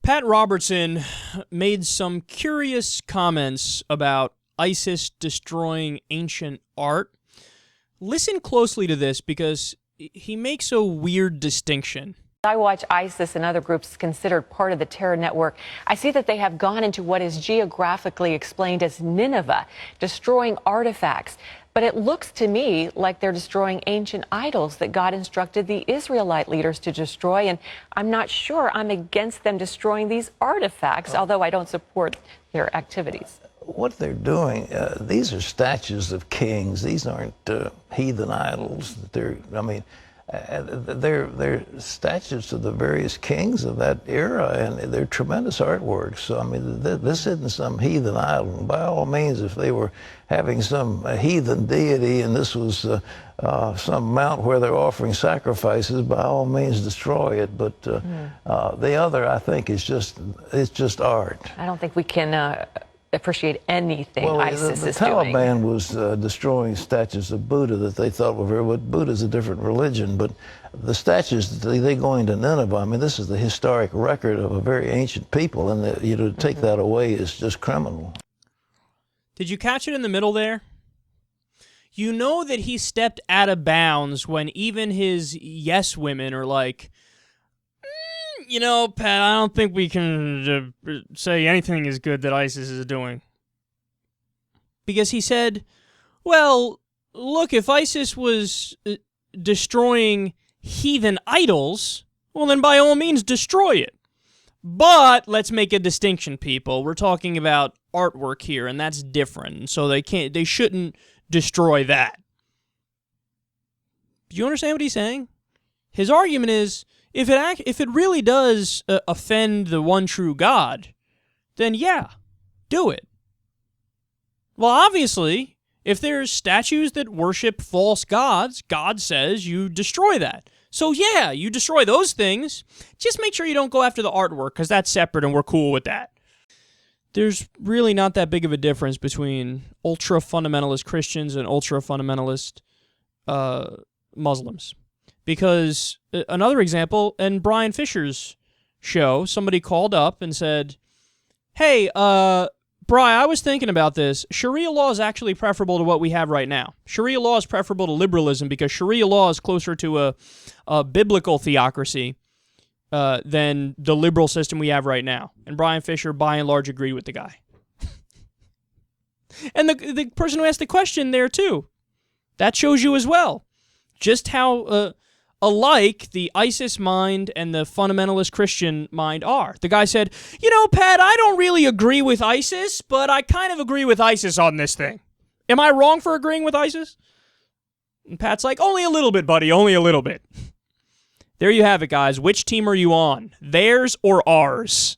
Pat Robertson made some curious comments about ISIS destroying ancient art. Listen closely to this because he makes a weird distinction. I watch ISIS and other groups considered part of the terror network. I see that they have gone into what is geographically explained as Nineveh, destroying artifacts. But it looks to me like they're destroying ancient idols that God instructed the Israelite leaders to destroy. And I'm not sure I'm against them destroying these artifacts, although I don't support their activities. What they're doing, these are statues of kings. These aren't heathen idols. They're statues of the various kings of that era, and they're tremendous artworks. So, I mean, this isn't some heathen idol. By all means, if they were having some heathen deity and this was some mount where they're offering sacrifices, by all means, destroy it. But the other, I think, is just art. I don't think we can appreciate anything ISIS is doing. The Taliban was destroying statues of Buddha that they thought were very, but Buddha's a different religion, but the statues, they going to Nineveh, I mean, this is the historic record of a very ancient people, and to take that away is just criminal. Did you catch it in the middle there? You know that he stepped out of bounds when even his yes women are like, you know, Pat, I don't think we can say anything is good that ISIS is doing. Because he said, well, look, if ISIS was destroying heathen idols, well, then by all means destroy it. But let's make a distinction, people. We're talking about artwork here, and that's different. So they shouldn't destroy that. Do you understand what he's saying? His argument is, if it really does offend the one true God, then yeah, do it. Well, obviously, if there's statues that worship false gods, God says you destroy that. So yeah, you destroy those things. Just make sure you don't go after the artwork, because that's separate and we're cool with that. There's really not that big of a difference between ultra-fundamentalist Christians and ultra-fundamentalist Muslims. Because another example, in Brian Fisher's show, somebody called up and said, hey, Bri, I was thinking about this. Sharia law is actually preferable to what we have right now. Sharia law is preferable to liberalism because Sharia law is closer to a biblical theocracy than the liberal system we have right now. And Brian Fisher, by and large, agreed with the guy. And the person who asked the question there, too. That shows you as well just how alike the ISIS mind and the fundamentalist Christian mind are. The guy said, you know, Pat, I don't really agree with ISIS, but I kind of agree with ISIS on this thing. Am I wrong for agreeing with ISIS? And Pat's like, only a little bit, buddy, only a little bit. There you have it, guys. Which team are you on? Theirs or ours?